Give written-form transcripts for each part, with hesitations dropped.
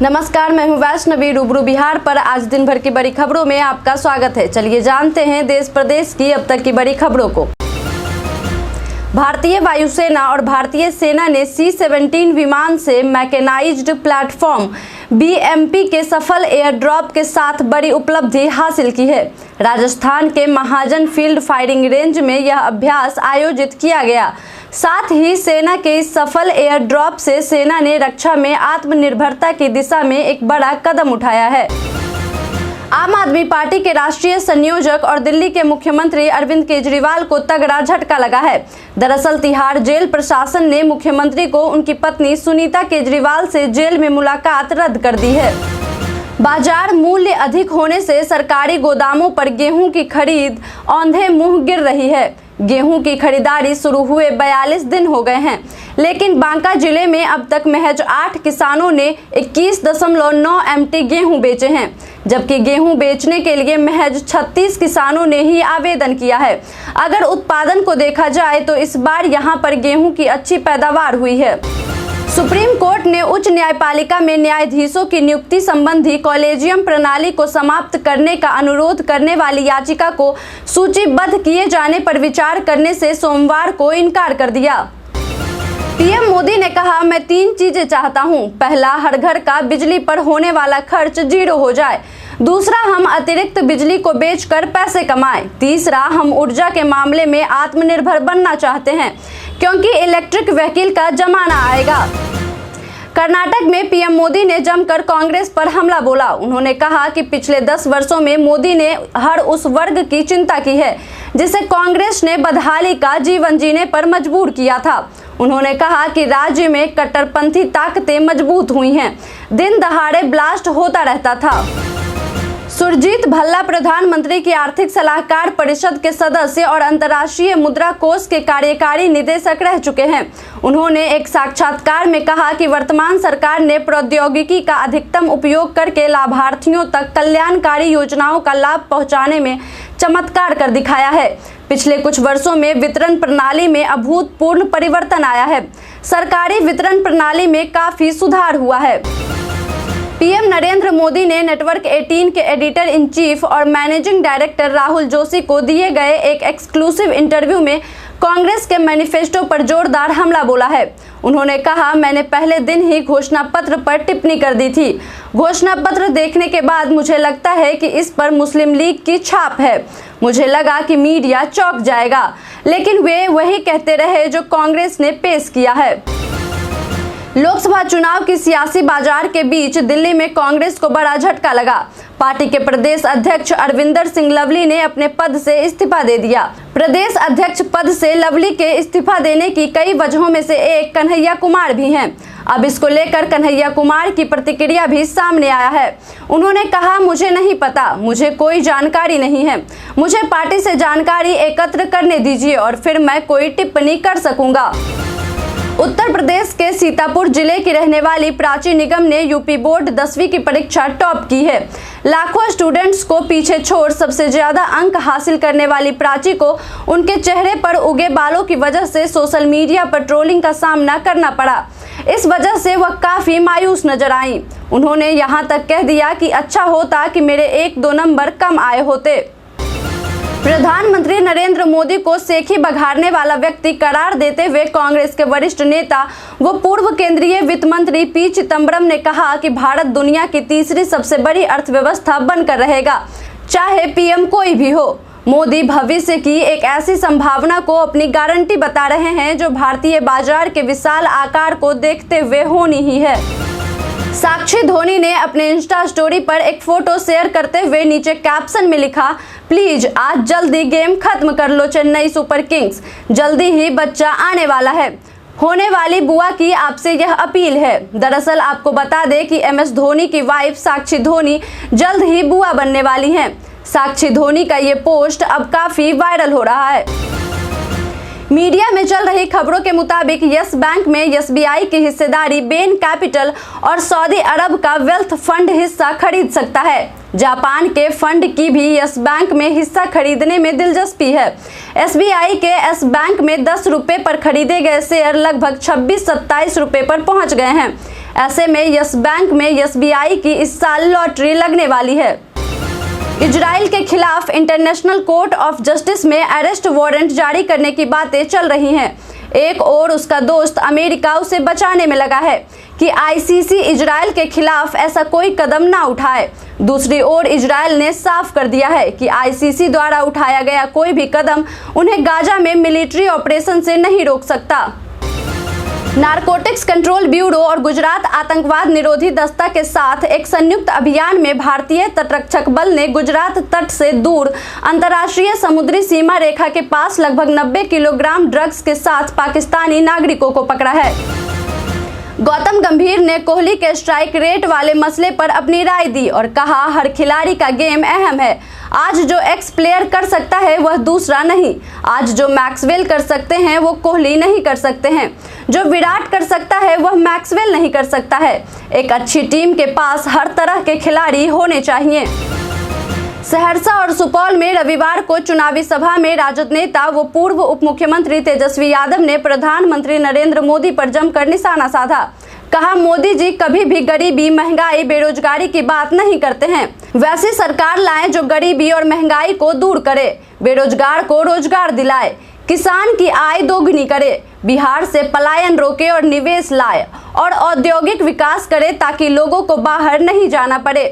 नमस्कार, मैं हूं वैष्णवी। रूबरू बिहार पर आज दिन भर की बड़ी खबरों में आपका स्वागत है। चलिए जानते हैं देश प्रदेश की अब तक की बड़ी खबरों को। भारतीय वायुसेना और भारतीय सेना ने C-17 विमान से मैकेनाइज्ड प्लेटफॉर्म BMP के सफल एयर ड्रॉप के साथ बड़ी उपलब्धि हासिल की है। राजस्थान के महाजन फील्ड फायरिंग रेंज में यह अभ्यास आयोजित किया गया। साथ ही सेना के इस सफल एयर ड्रॉप से सेना ने रक्षा में आत्मनिर्भरता की दिशा में एक बड़ा कदम उठाया है। आम आदमी पार्टी के राष्ट्रीय संयोजक और दिल्ली के मुख्यमंत्री अरविंद केजरीवाल को तगड़ा झटका लगा है। दरअसल तिहाड़ जेल प्रशासन ने मुख्यमंत्री को उनकी पत्नी सुनीता केजरीवाल से जेल में मुलाकात रद्द कर दी है। बाजार मूल्य अधिक होने से सरकारी गोदामों पर गेहूं की खरीद औंधे मुंह गिर रही है। गेहूं की खरीदारी शुरू हुए 42 दिन हो गए हैं, लेकिन बांका जिले में अब तक महज 8 किसानों ने 21.9 MT गेहूं बेचे हैं, जबकि गेहूं बेचने के लिए महज 36 किसानों ने ही आवेदन किया है। अगर उत्पादन को देखा जाए तो इस बार यहां पर गेहूं की अच्छी पैदावार हुई है। सुप्रीम कोर्ट ने उच्च न्यायपालिका में न्यायाधीशों की नियुक्ति संबंधी कॉलेजियम प्रणाली को समाप्त करने का अनुरोध करने वाली याचिका को सूचीबद्ध किए जाने पर विचार करने से सोमवार को इनकार कर दिया। पीएम मोदी ने कहा, मैं 3 चीजें चाहता हूं। पहला, हर घर का बिजली पर होने वाला खर्च 0 हो जाए। दूसरा, हम अतिरिक्त बिजली को बेचकर पैसे कमाएं। तीसरा, हम ऊर्जा के मामले में आत्मनिर्भर बनना चाहते हैं, क्योंकि इलेक्ट्रिक व्हीकल का जमाना आएगा। कर्नाटक में पीएम मोदी ने जमकर कांग्रेस पर हमला बोला। उन्होंने कहा कि पिछले 10 वर्षों में मोदी ने हर उस वर्ग की चिंता की है जिसे कांग्रेस ने बदहाली का जीवन जीने पर मजबूर किया था। उन्होंने कहा कि राज्य में कट्टरपंथी ताकतें मजबूत हुई हैं। दिन दहाड़े ब्लास्ट होता रहता था। सुरजीत भल्ला प्रधानमंत्री की आर्थिक सलाहकार परिषद के सदस्य और अंतर्राष्ट्रीय मुद्रा कोष के कार्यकारी निदेशक रह चुके हैं। उन्होंने एक साक्षात्कार में कहा कि वर्तमान सरकार ने प्रौद्योगिकी का अधिकतम उपयोग करके लाभार्थियों तक कल्याणकारी योजनाओं का लाभ पहुंचाने में चमत्कार कर दिखाया है। पिछले कुछ वर्षों में वितरण प्रणाली में अभूतपूर्व परिवर्तन आया है। सरकारी वितरण प्रणाली में काफी सुधार हुआ है। पीएम नरेंद्र मोदी ने नेटवर्क 18 के एडिटर इन चीफ और मैनेजिंग डायरेक्टर राहुल जोशी को दिए गए एक एक्सक्लूसिव इंटरव्यू में कांग्रेस के मैनिफेस्टो पर जोरदार हमला बोला है। उन्होंने कहा, मैंने पहले दिन ही घोषणा पत्र पर टिप्पणी कर दी थी। घोषणा पत्र देखने के बाद मुझे लगता है कि इस पर मुस्लिम लीग की छाप है। मुझे लगा कि मीडिया चौंक जाएगा, लेकिन वे वही कहते रहे जो कांग्रेस ने पेश किया है। लोकसभा चुनाव की सियासी बाजार के बीच दिल्ली में कांग्रेस को बड़ा झटका लगा। पार्टी के प्रदेश अध्यक्ष अरविंदर सिंह लवली ने अपने पद से इस्तीफा दे दिया। प्रदेश अध्यक्ष पद से लवली के इस्तीफा देने की कई वजहों में से एक कन्हैया कुमार भी हैं। अब इसको लेकर कन्हैया कुमार की प्रतिक्रिया भी सामने आया है। उन्होंने कहा, मुझे नहीं पता, मुझे कोई जानकारी नहीं है। मुझे पार्टी से जानकारी एकत्र करने दीजिए और फिर मैं कोई टिप्पणी कर सकूंगा। उत्तर प्रदेश के सीतापुर जिले की रहने वाली प्राची निगम ने यूपी बोर्ड 10वीं की परीक्षा टॉप की है। लाखों स्टूडेंट्स को पीछे छोड़ सबसे ज्यादा अंक हासिल करने वाली प्राची को उनके चेहरे पर उगे बालों की वजह से सोशल मीडिया पर ट्रोलिंग का सामना करना पड़ा। इस वजह से वह काफी मायूस नजर आई। उन्होंने यहां तक कह दिया कि अच्छा होता कि मेरे 1-2 नंबर कम आए होते। प्रधानमंत्री नरेंद्र मोदी को सेखी बघाड़ने वाला व्यक्ति करार देते हुए कांग्रेस के वरिष्ठ नेता व पूर्व केंद्रीय वित्त मंत्री पी चिदम्बरम ने कहा कि भारत दुनिया की तीसरी सबसे बड़ी अर्थव्यवस्था बनकर रहेगा, चाहे पीएम कोई भी हो। मोदी भविष्य की एक ऐसी संभावना को अपनी गारंटी बता रहे हैं जो भारतीय बाजार के विशाल आकार को देखते हुए होनी ही है। साक्षी धोनी ने अपने इंस्टा स्टोरी पर एक फोटो शेयर करते हुए नीचे कैप्शन में लिखा, प्लीज आज जल्दी गेम खत्म कर लो चेन्नई सुपर किंग्स, जल्दी ही बच्चा आने वाला है। होने वाली बुआ की आपसे यह अपील है। दरअसल आपको बता दें कि MS धोनी की वाइफ साक्षी धोनी जल्द ही बुआ बनने वाली हैं। साक्षी धोनी का ये पोस्ट अब काफी वायरल हो रहा है। मीडिया में चल रही खबरों के मुताबिक यस बैंक में SBI की हिस्सेदारी बेन कैपिटल और सऊदी अरब का वेल्थ फंड हिस्सा खरीद सकता है। जापान के फंड की भी यस बैंक में हिस्सा खरीदने में दिलचस्पी है। SBI के यस बैंक में 10 रुपए पर खरीदे गए शेयर लगभग 26-27 रुपए पर पहुंच गए हैं। ऐसे में यस बैंक में SBI की इस साल लॉटरी लगने वाली है। इजराइल के खिलाफ इंटरनेशनल कोर्ट ऑफ जस्टिस में अरेस्ट वारंट जारी करने की बातें चल रही हैं। एक और उसका दोस्त अमेरिका उसे बचाने में लगा है कि ICC इजराइल के खिलाफ ऐसा कोई कदम ना उठाए। दूसरी ओर इजराइल ने साफ कर दिया है कि ICC द्वारा उठाया गया कोई भी कदम उन्हें गाजा में मिलिट्री ऑपरेशन से नहीं रोक सकता। नारकोटिक्स कंट्रोल ब्यूरो और गुजरात आतंकवाद निरोधी दस्ता के साथ एक संयुक्त अभियान में भारतीय तटरक्षक बल ने गुजरात तट से दूर अंतर्राष्ट्रीय समुद्री सीमा रेखा के पास लगभग 90 किलोग्राम ड्रग्स के साथ पाकिस्तानी नागरिकों को पकड़ा है। गौतम गंभीर ने कोहली के स्ट्राइक रेट वाले मसले पर अपनी राय दी और कहा, हर खिलाड़ी का गेम अहम है। आज जो एक्स प्लेयर कर सकता है वह दूसरा नहीं। आज जो मैक्सवेल कर सकते हैं वो कोहली नहीं कर सकते हैं। जो विराट कर सकता है वह मैक्सवेल नहीं कर सकता है। एक अच्छी टीम के पास हर तरह के खिलाड़ी होने चाहिए। सहरसा और सुपौल में रविवार को चुनावी सभा में राजद नेता व पूर्व उप मुख्यमंत्री तेजस्वी यादव ने प्रधानमंत्री नरेंद्र मोदी पर जमकर निशाना साधा। कहा, मोदी जी कभी भी गरीबी, महंगाई, बेरोजगारी की बात नहीं करते हैं। वैसी सरकार लाएं जो गरीबी और महंगाई को दूर करे, बेरोजगार को रोजगार दिलाए, किसान की आय दोगुनी करे, बिहार से पलायन रोके और निवेश लाए और औद्योगिक विकास करे ताकि लोगों को बाहर नहीं जाना पड़े।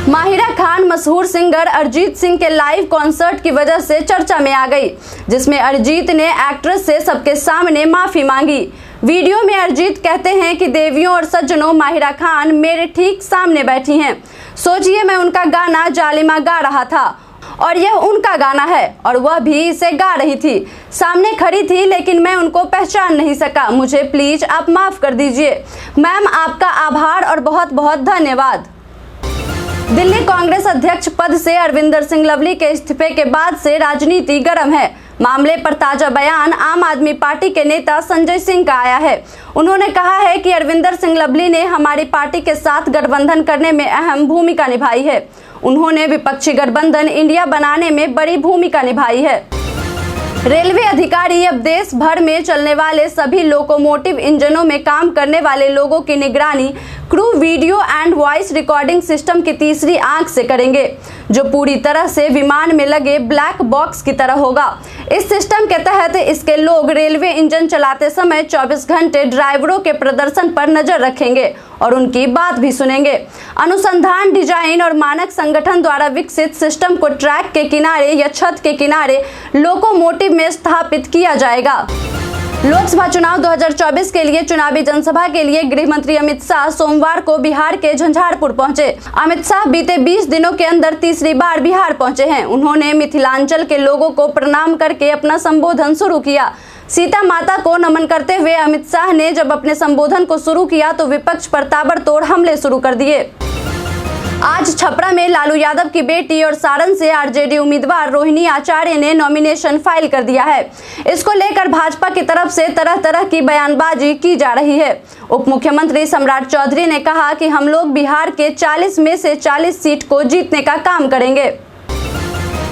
माहिरा खान मशहूर सिंगर अरिजीत सिंह के लाइव कॉन्सर्ट की वजह से चर्चा में आ गई, जिसमें अरिजीत ने एक्ट्रेस से सबके सामने माफी मांगी। वीडियो में अरिजीत कहते हैं कि देवियों और सज्जनों, माहिरा खान मेरे ठीक सामने बैठी हैं। सोचिए, मैं उनका गाना जालिमा गा रहा था और यह उनका गाना है और वह भी इसे गा रही थी। सामने खड़ी थी लेकिन मैं उनको पहचान नहीं सका। मुझे प्लीज आप माफ कर दीजिए। मैम, आपका आभार और बहुत बहुत धन्यवाद। दिल्ली कांग्रेस अध्यक्ष पद से अरविंदर सिंह लवली के इस्तीफे के बाद से राजनीति गर्म है। मामले पर ताजा बयान आम आदमी पार्टी के नेता संजय सिंह का आया है। उन्होंने कहा है कि अरविंदर सिंह लवली ने हमारी पार्टी के साथ गठबंधन करने में अहम भूमिका निभाई है। उन्होंने विपक्षी गठबंधन इंडिया बनाने में बड़ी भूमिका निभाई है। रेलवे अधिकारी अब देश भर में चलने वाले सभी लोकोमोटिव इंजनों में काम करने वाले लोगों की निगरानी crew video and voice recording system की तीसरी आंख से करेंगे, जो पूरी तरह से विमान में लगे ब्लैक बॉक्स की तरह होगा। इस सिस्टम के तहत इसके लोग रेलवे इंजन चलाते समय 24 घंटे ड्राइवरों के प्रदर्शन पर नजर रखेंगे और उनकी बात भी सुनेंगे। अनुसंधान, डिजाइन और मानक संगठन द्वारा विकसित सिस्टम को ट्रैक के किनारे या छत के किनारे लोकोमोटिव में स्थापित किया जाएगा। लोकसभा चुनाव 2024 के लिए चुनावी जनसभा के लिए गृह मंत्री अमित शाह सोमवार को बिहार के झंझारपुर पहुंचे। अमित शाह बीते 20 दिनों के अंदर तीसरी बार बिहार पहुंचे हैं। उन्होंने मिथिलांचल के लोगों को प्रणाम करके अपना संबोधन शुरू किया। सीता माता को नमन करते हुए अमित शाह ने जब अपने संबोधन को शुरू किया तो विपक्ष पर ताबड़तोड़ हमले शुरू कर दिए। आज छपरा में लालू यादव की बेटी और सारण से आरजेडी उम्मीदवार रोहिणी आचार्य ने नॉमिनेशन फाइल कर दिया है। इसको लेकर भाजपा की तरफ से तरह तरह की बयानबाजी की जा रही है। उप मुख्यमंत्री सम्राट चौधरी ने कहा कि हम लोग बिहार के 40 में से 40 सीट को जीतने का काम करेंगे।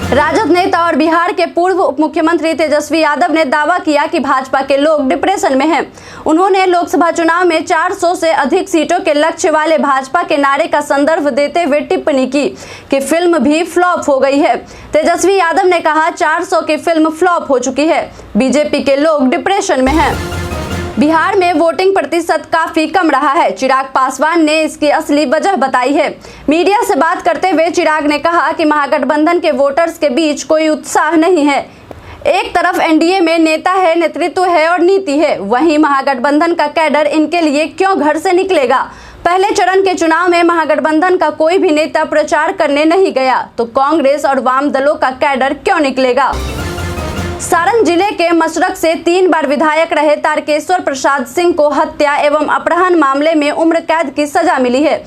राजद नेता और बिहार के पूर्व उप मुख्यमंत्री तेजस्वी यादव ने दावा किया कि भाजपा के लोग डिप्रेशन में हैं। उन्होंने लोकसभा चुनाव में 400 से अधिक सीटों के लक्ष्य वाले भाजपा के नारे का संदर्भ देते हुए टिप्पणी की कि फिल्म भी फ्लॉप हो गई है। तेजस्वी यादव ने कहा, 400 की फिल्म फ्लॉप हो चुकी है। बीजेपी के लोग डिप्रेशन में हैं। बिहार में वोटिंग प्रतिशत काफी कम रहा है। चिराग पासवान ने इसकी असली वजह बताई है। मीडिया से बात करते हुए चिराग ने कहा कि महागठबंधन के वोटर्स के बीच कोई उत्साह नहीं है। एक तरफ एनडीए में नेता है, नेतृत्व है और नीति है, वहीं महागठबंधन का कैडर इनके लिए क्यों घर से निकलेगा। पहले चरण के चुनाव में महागठबंधन का कोई भी नेता प्रचार करने नहीं गया, तो कांग्रेस और वाम दलों का कैडर क्यों निकलेगा। सारण जिले के मशरक से 3 बार विधायक रहे तारकेश्वर प्रसाद सिंह को हत्या एवं अपहरण मामले में उम्र कैद की सजा मिली है।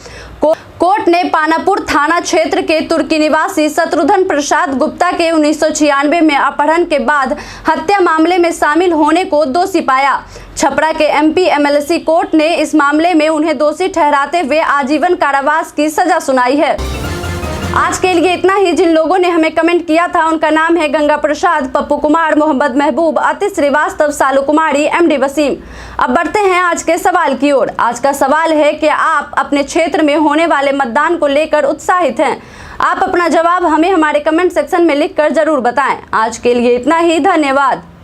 कोर्ट ने पानापुर थाना क्षेत्र के तुर्की निवासी शत्रुघ्न प्रसाद गुप्ता के 1996 में अपहरण के बाद हत्या मामले में शामिल होने को दोषी पाया। छपरा के एमपी एमएलसी कोर्ट ने इस मामले में उन्हें दोषी ठहराते हुए आजीवन कारावास की सजा सुनाई है। आज के लिए इतना ही। जिन लोगों ने हमें कमेंट किया था उनका नाम है गंगा प्रसाद, पप्पू कुमार, मोहम्मद महबूब, अतिश श्रीवास्तव, सालू कुमारी, एमडी वसीम। अब बढ़ते हैं आज के सवाल की ओर। आज का सवाल है कि आप अपने क्षेत्र में होने वाले मतदान को लेकर उत्साहित हैं? आप अपना जवाब हमें हमारे कमेंट सेक्शन में लिखकर जरूर बताएं। आज के लिए इतना ही। धन्यवाद।